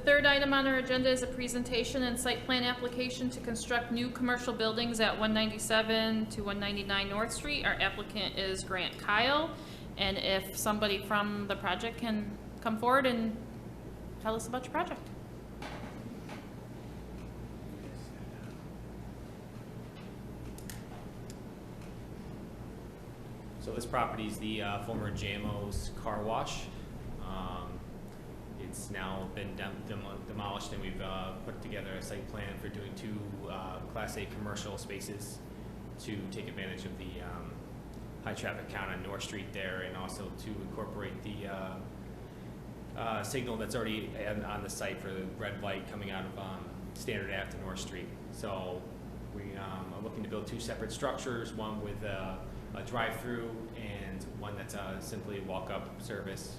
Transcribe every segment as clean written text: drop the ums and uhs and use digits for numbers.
third item on our agenda is a presentation and site plan application to construct new commercial buildings at 197 to 199 North Street. Our applicant is Grant Kyle, and if somebody from the project can come forward and tell us about your project. So this property is the former JMO's car wash. It's now been demolished, and we've put together a site plan for doing two Class A commercial spaces to take advantage of the high traffic count on North Street there, and also to incorporate the signal that's already on the site for the red light coming out of Standard Ave to North Street. So we are looking to build two separate structures, one with a drive-through and one that's simply walk-up service,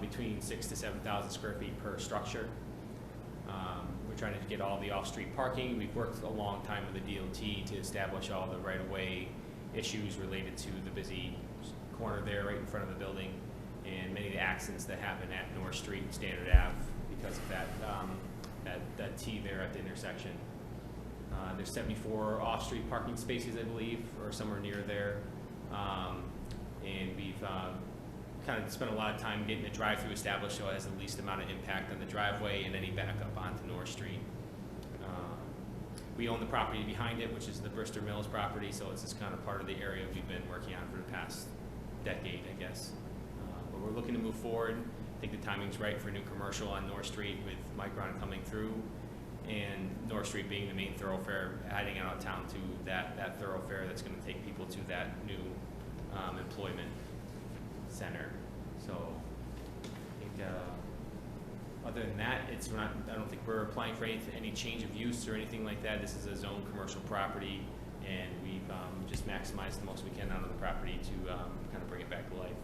between 6,000 to 7,000 square feet per structure. We're trying to get all the off-street parking. We've worked a long time with the DOT to establish all the right-of-way issues related to the busy corner there right in front of the building, and many of the accidents that happen at North Street and Standard Ave because of that T there at the intersection. There's 74 off-street parking spaces, I believe, or somewhere near there. And we've kind of spent a lot of time getting the drive-through established so it has the least amount of impact on the driveway and any backup onto North Street. We own the property behind it, which is the Brewster Mills property, so it's just kind of part of the area we've been working on for the past decade, I guess. But we're looking to move forward. I think the timing's right for a new commercial on North Street with Micron coming through, and North Street being the main thoroughfare, adding out of town to that thoroughfare that's going to take people to that new employment center. So I think other than that, I don't think we're applying for any change of use or anything like that. This is a zone commercial property, and we've just maximized the most we can out of the property to kind of bring it back to life.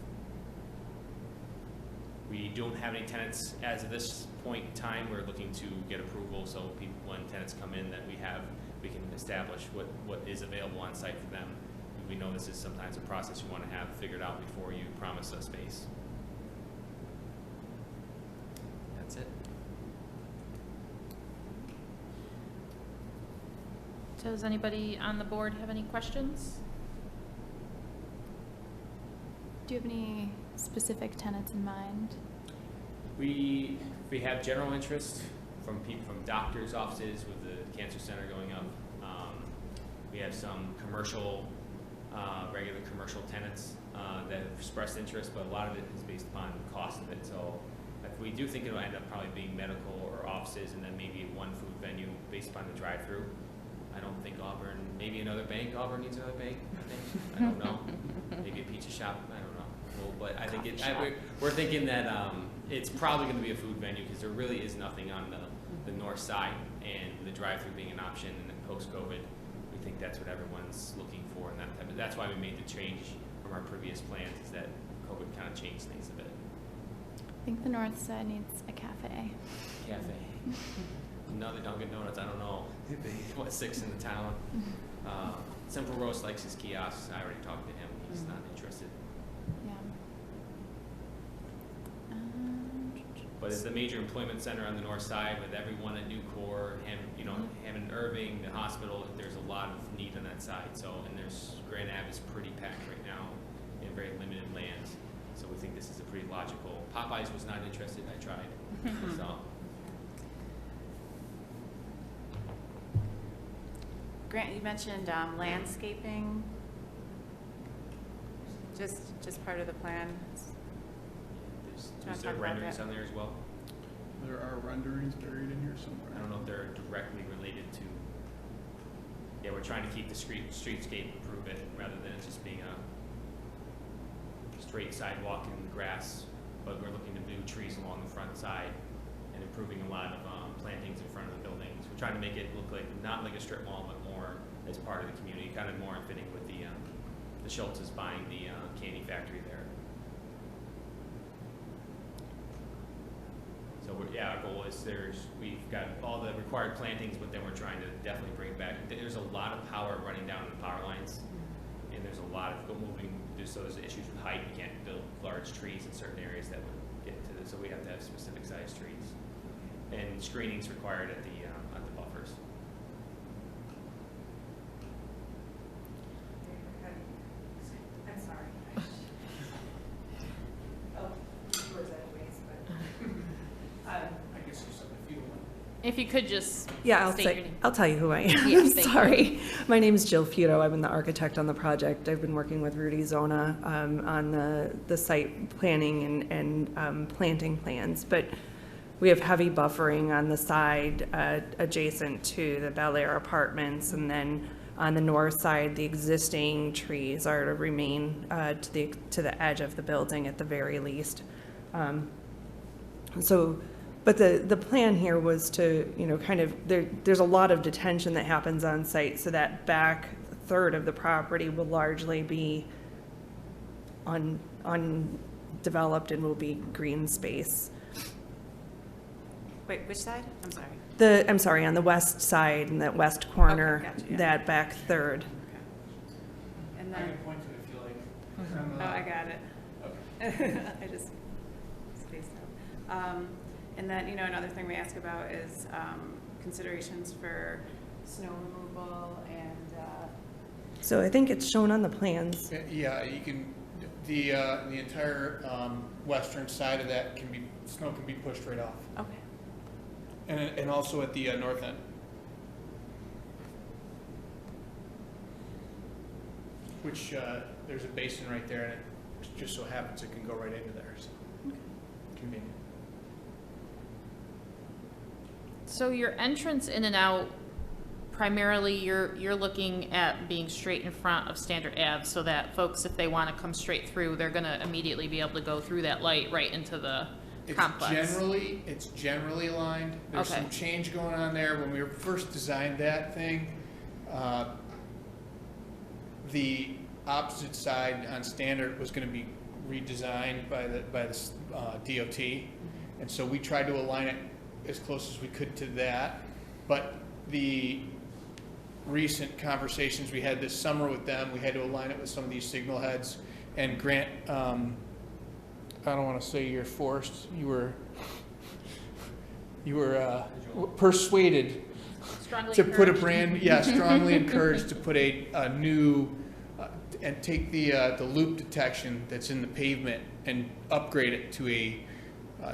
We don't have any tenants as of this point in time. We're looking to get approval, so people, when tenants come in, that we can establish what is available on site for them. We know this is sometimes a process you want to have figured out before you promise a space. That's it. Does anybody on the board have any questions? Do you have any specific tenants in mind? We have general interest from people, from doctors' offices with the cancer center going up. We have some commercial, regular commercial tenants that have expressed interest, but a lot of it is based upon the cost of it. So we do think it'll end up probably being medical or offices, and then maybe one food venue based upon the drive-through. I don't think Auburn, maybe another bank. Auburn needs another bank, I think. I don't know. Maybe a pizza shop. I don't know. Well, but I think we're thinking that it's probably going to be a food venue because there really is nothing on the north side, and the drive-through being an option, and then post-COVID, we think that's what everyone's looking for, and that's why we made the change from our previous plans, is that COVID kind of changed things a bit. I think the north side needs a cafe. Another Dunkin' Donuts, I don't know. What, 6 in the town? Simple Roast likes his kiosks. I already talked to him. He's not interested. Yeah. But it's the major employment center on the north side with everyone at Newcore, and Hammond Irving, the hospital. There's a lot of need on that side. So, and Grand Ave is pretty packed right now in very limited land. So we think this is a pretty logical. Popeyes was not interested. I tried. So. Grant, you mentioned landscaping. Just part of the plan. Is there renderings on there as well? There are renderings buried in here somewhere. I don't know if they're directly related to. Yeah, we're trying to keep the streetscape, improve it, rather than it just being a straight sidewalk and grass. But we're looking to do trees along the front side and improving a lot of plantings in front of the buildings. We're trying to make it look like not like a strip mall, but more as part of the community, kind of more in fitting with the Schultz's buying the candy factory there. So our goal is we've got all the required plantings, but then we're trying to definitely bring it back. There's a lot of power running down the power lines, and there's a lot of moving. So there's issues with height. You can't build large trees in certain areas that would get to this. So we have to have specific size trees. And and screenings required at the buffers. I'm sorry. Oh, yours anyways, but, I guess you said if you want. If you could just Yeah, state your name. I'll tell you who I am. Yeah, thank you. Sorry. My name is Jill Futo. I've been the architect on the project. I've been working with Rudy Zona on the site planning and planting plans. But we have heavy buffering on the side adjacent to the Bel Air apartments, and then on the north side, the existing trees are to remain to the edge of the building at the very least. But the plan here was to, kind of, there's a lot of detention that happens on site, so that back third of the property will largely be undeveloped and will be green space. Wait, which side? I'm sorry. On the west side, in that west corner, Okay, gotcha, yeah. that back third. Okay. And I then, can point to it if you like. oh, I got it. Okay. I just spaced out. And then, another thing we ask about is considerations for snow removal and, So I think it's shown on the plans. Yeah, you can, the entire western side of that snow can be pushed right off. okay. And also at the north end. Which, there's a basin right there, and it just so happens it can go right into there, so. Convenient. So your entrance in and out, primarily you're looking at being straight in front of Standard Ave, so that folks, if they want to come straight through, they're going to immediately be able to go through that light right into the complex. It's generally aligned. There's Okay. some change going on there. When we first designed that thing, the opposite side on Standard was going to be redesigned by the DOT, and so we tried to align it as close as we could to that. But the recent conversations we had this summer with them, we had to align it with some of these signal heads. And Grant, I don't want to say you're forced, you were persuaded Strongly to put a encouraged. strongly encouraged to put a new, and take the loop detection that's in the pavement and upgrade it to a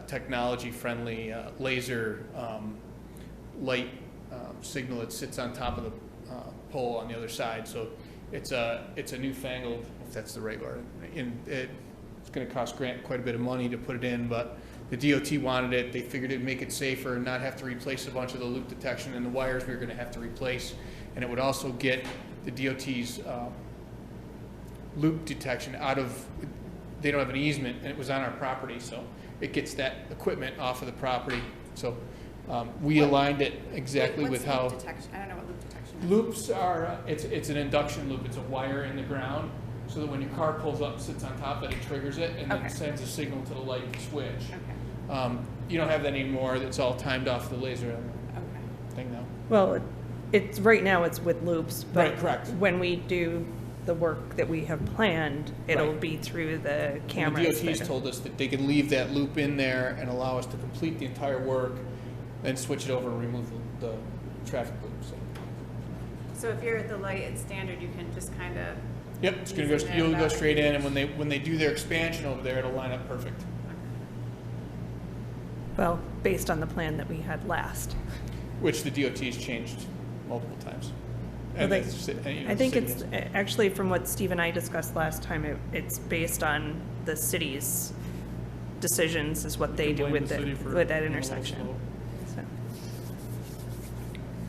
technology-friendly laser light signal that sits on top of the pole on the other side. So it's a newfangled, if that's the right word, and it's going to cost Grant quite a bit of money to put it in, but the DOT wanted it. They figured it'd make it safer and not have to replace a bunch of the loop detection and the wires we were going to have to replace, and it would also get the DOT's loop detection out of, they don't have an easement, and it was on our property, so it gets that equipment off of the property. So we aligned it exactly Wait, with what's how. loop detection? I don't know what loop detection is. Loops are, it's an induction loop. It's a wire in the ground, so that when your car pulls up, sits on top of it, it triggers it, and Okay. then sends a signal to the light switch. Okay. You don't have that anymore. It's all timed off the laser Okay. thing now. Well, it's right now it's with loops, but Right, correct. when we do the work that we have planned, it'll Right. be through the And cameras. the DOT's told us that they can leave that loop in there and allow us to complete the entire work, then switch it over and remove the traffic loop. So if you're at the light at Standard, you can just kind of, Yep, it's gonna go. Using that You'll go about- straight in, and when they do their expansion over there, it'll line up perfect. Well, based on the plan that we had last. Which the DOT's changed multiple times. Well, And they- that's- and, you know, I the think city it's, has- actually, from what Steve and I discussed last time, it's based on the city's decisions is what they You do blame with the city it, for with that being a little intersection. slow.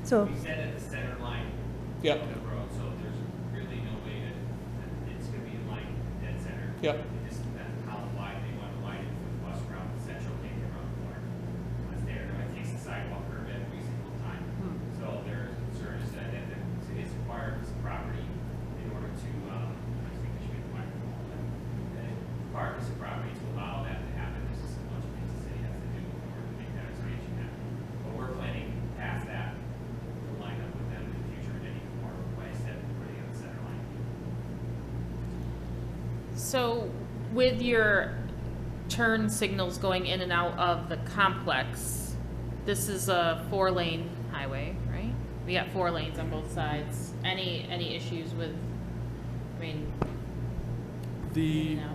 So, We said at the center line Yep, of the road, so there's really no way that it's gonna be in line dead center. yep. It just depends on how wide they want to widen it for the bus route, Central can't get around the corner. Once there, it takes the sidewalk curve every single time. So their concern is that the city has acquired this property in order to, I think I should get the microphone, but they acquired this property to allow that to happen. This is a bunch of things the city has to do in order to make that expansion happen. But we're planning past that to line up with them in the future in any form, like I said, putting on the center line. So with your turn signals going in and out of the complex, this is a 4-lane highway, right? We got 4 lanes on both sides. Any issues with, I mean, The, no.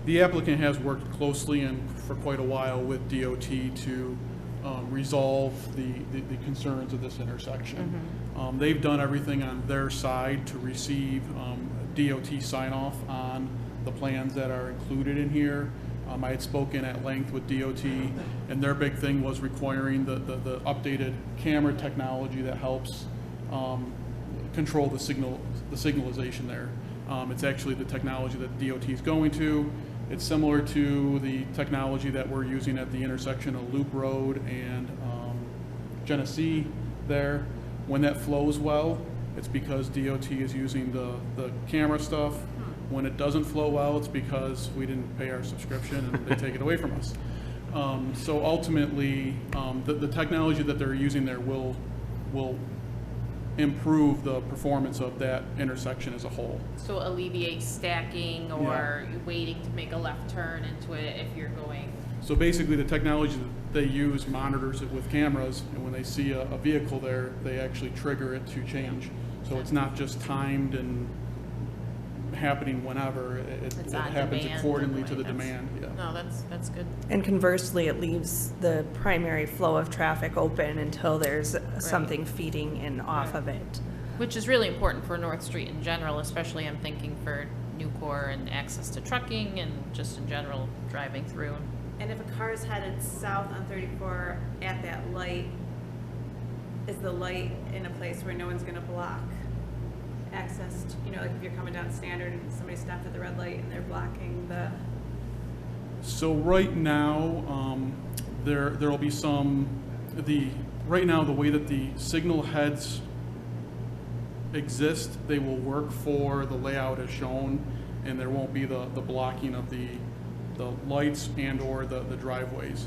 the applicant has worked closely and for quite a while with DOT to resolve the concerns of this intersection. They've done everything on their side to receive DOT sign-off on the plans that are included in here. I had spoken at length with DOT, and their big thing was requiring the updated camera technology that helps control the signalization there. It's actually the technology that DOT is going to. It's similar to the technology that we're using at the intersection of Loop Road and Genesee there. When that flows well, it's because DOT is using the camera stuff. When it doesn't flow well, it's because we didn't pay our subscription and they take it away from us. So ultimately, the technology that they're using there will improve the performance of that intersection as a whole. So alleviate stacking or waiting to make a left turn into it if you're going. So basically, the technology that they use monitors it with cameras, and when they see a vehicle there, they actually trigger it to change. So it's not just timed and happening whenever. It It's on happens demand accordingly in a to way. the demand. Yeah. No, that's good. And conversely, it leaves the primary flow of traffic open until there's something feeding in off of it. Which is really important for North Street in general, especially I'm thinking for Nucor and access to trucking and just in general driving through. And if a car is headed south on 34 at that light, is the light in a place where no one's gonna block access to, you know, like if you're coming down Standard and somebody stopped at the red light and they're blocking the, So right now, there'll be right now, the way that the signal heads exist, they will work for the layout as shown, and there won't be the blocking of the lights and or the driveways.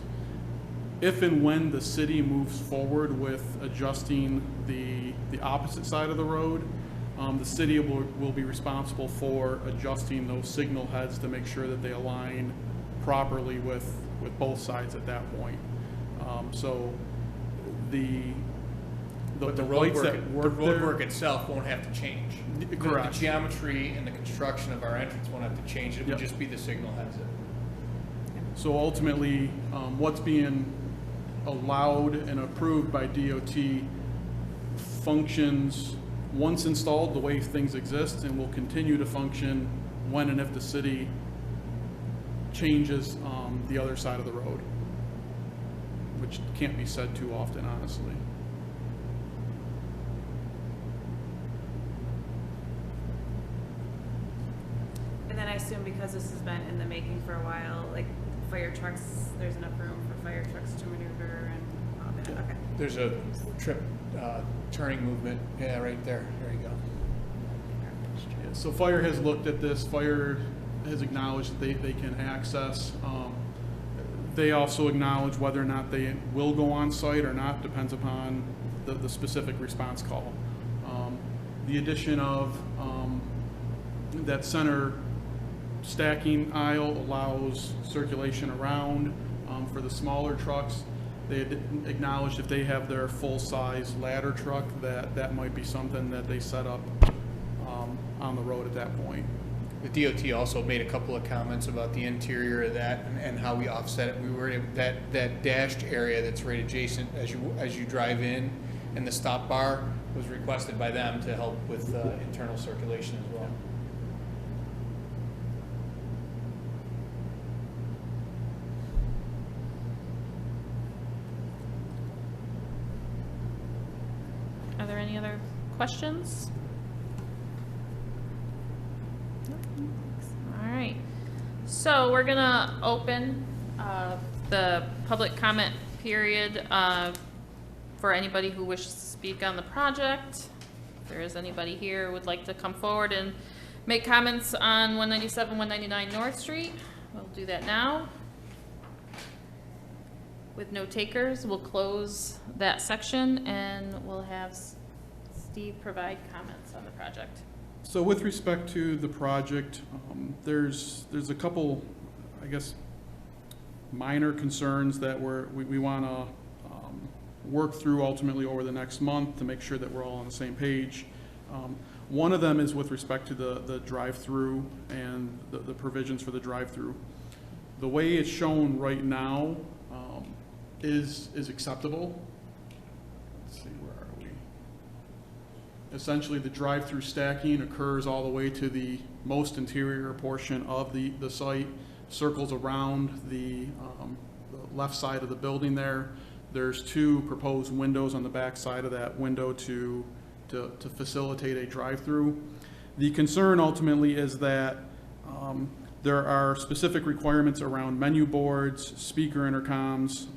If and when the city moves forward with adjusting the opposite side of the road, the city will be responsible for adjusting those signal heads to make sure that they align properly with both sides at that point. So But the lights roadwork, that work the there- roadwork itself won't have to change. Correct. The geometry and the construction of our entrance won't have to change. It will Yep. just be the signal heads. So ultimately, what's being allowed and approved by DOT functions once installed the way things exist and will continue to function when and if the city changes the other side of the road, which can't be said too often, honestly. and then I assume because this has been in the making for a while, like fire trucks, there's enough room for fire trucks to maneuver and all that, okay. There's a trip turning movement. Yeah, right there. There you go. Yeah, so fire has looked at this. Fire has acknowledged that they can access. They also acknowledge whether or not they will go on site or not depends upon the specific response call. The addition of that center stacking aisle allows circulation around for the smaller trucks. They acknowledged if they have their full-size ladder truck, that might be something that they set up on the road at that point. The DOT also made a couple of comments about the interior of that and how we offset it. We were that dashed area that's right adjacent as you drive in, and the stop bar was requested by them to help with internal circulation as well. Are there any other questions? All right, so we're gonna open the public comment period for anybody who wishes to speak on the project. If there is anybody here who would like to come forward and make comments on 197, 199 North Street, we'll do that now. With no takers, we'll close that section and we'll have Steve provide comments on the project. So with respect to the project, there's a couple, I guess, minor concerns that we want to work through ultimately over the next month to make sure that we're all on the same page. One of them is with respect to the drive-through and the provisions for the drive-through. The way it's shown right now is acceptable. Let's see, where are we? Essentially, the drive-through stacking occurs all the way to the most interior portion of the site, circles around the left side of the building there. There's 2 proposed windows on the back side of that window to facilitate a drive-through. The concern ultimately is that there are specific requirements around menu boards, speaker intercoms,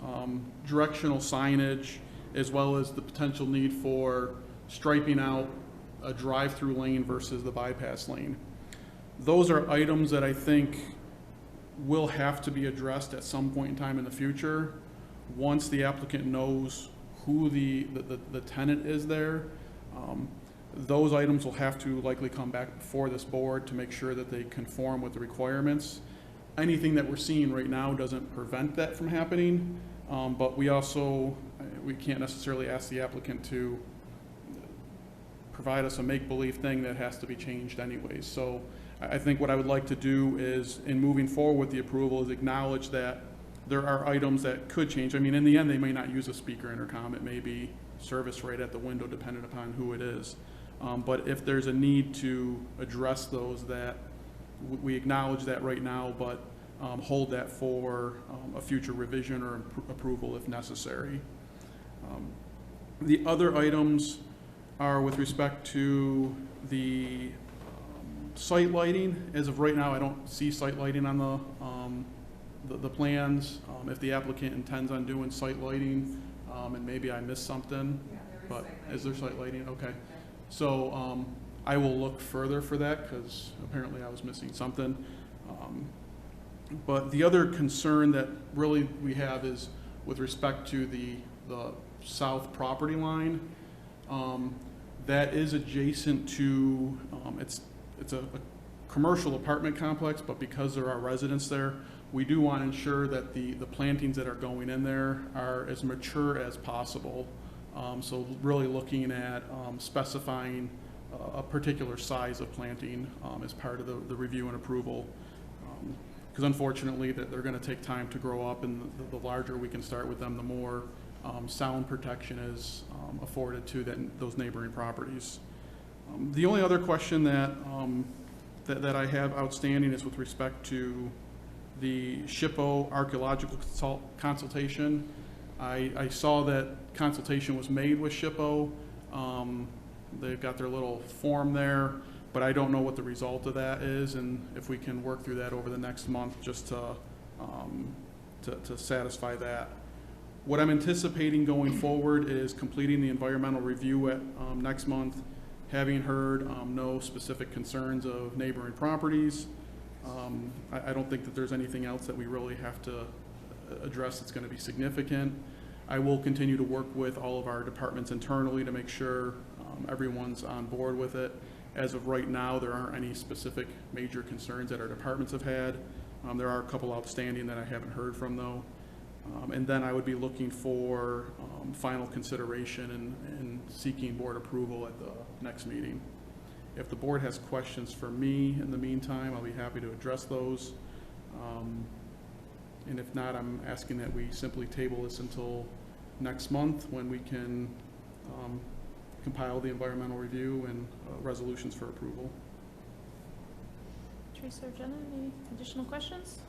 directional signage, as well as the potential need for striping out a drive-through lane versus the bypass lane. Those are items that I think will have to be addressed at some point in time in the future, once the applicant knows who the tenant is there. Those items will have to likely come back before this board to make sure that they conform with the requirements. Anything that we're seeing right now doesn't prevent that from happening, but we can't necessarily ask the applicant to provide us a make-believe thing that has to be changed anyways. So I think what I would like to do is, in moving forward with the approval, is acknowledge that there are items that could change. I mean, in the end, they may not use a speaker intercom. It may be service right at the window, depending upon who it is. But if there's a need to address those, that we acknowledge that right now, but hold that for a future revision or approval if necessary. The other items are with respect to the site lighting. As of right now, I don't see site lighting on the plans. If the applicant intends on doing site lighting, and maybe I missed something, but is there site lighting? Okay. So I will look further for that, because apparently I was missing something. But the other concern that really we have is with respect to the south property line. That is adjacent to, it's a commercial apartment complex, but because there are residents there, we do want to ensure that the plantings that are going in there are as mature as possible. So really looking at specifying a particular size of planting as part of the review and approval. Because unfortunately that they're going to take time to grow up, and the larger we can start with them, the more sound protection is afforded to those neighboring properties. The only other question that I have outstanding is with respect to the SHPO archaeological consultation. I saw that consultation was made with SHPO. They've got their little form there, but I don't know what the result of that is, and if we can work through that over the next month just to satisfy that. What I'm anticipating going forward is completing the environmental review at next month, having heard no specific concerns of neighboring properties. I don't think that there's anything else that we really have to address that's going to be significant. I will continue to work with all of our departments internally to make sure everyone's on board with it. As of right now, there aren't any specific major concerns that our departments have had. There are a couple outstanding that I haven't heard from though. And then I would be looking for final consideration and seeking board approval at the next meeting. If the board has questions for me in the meantime, I'll be happy to address those. And if not, I'm asking that we simply table this until next month when we can compile the environmental review and resolutions for approval. Teresa or Jenna, any additional questions?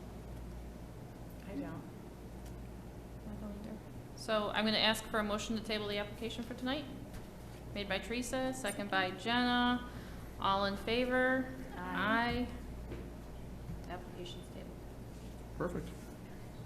I don't. I don't either. So I'm going to ask for a motion to table the application for tonight. Made by Teresa, second by Jenna. All in favor? Aye. Application's tabled. Perfect.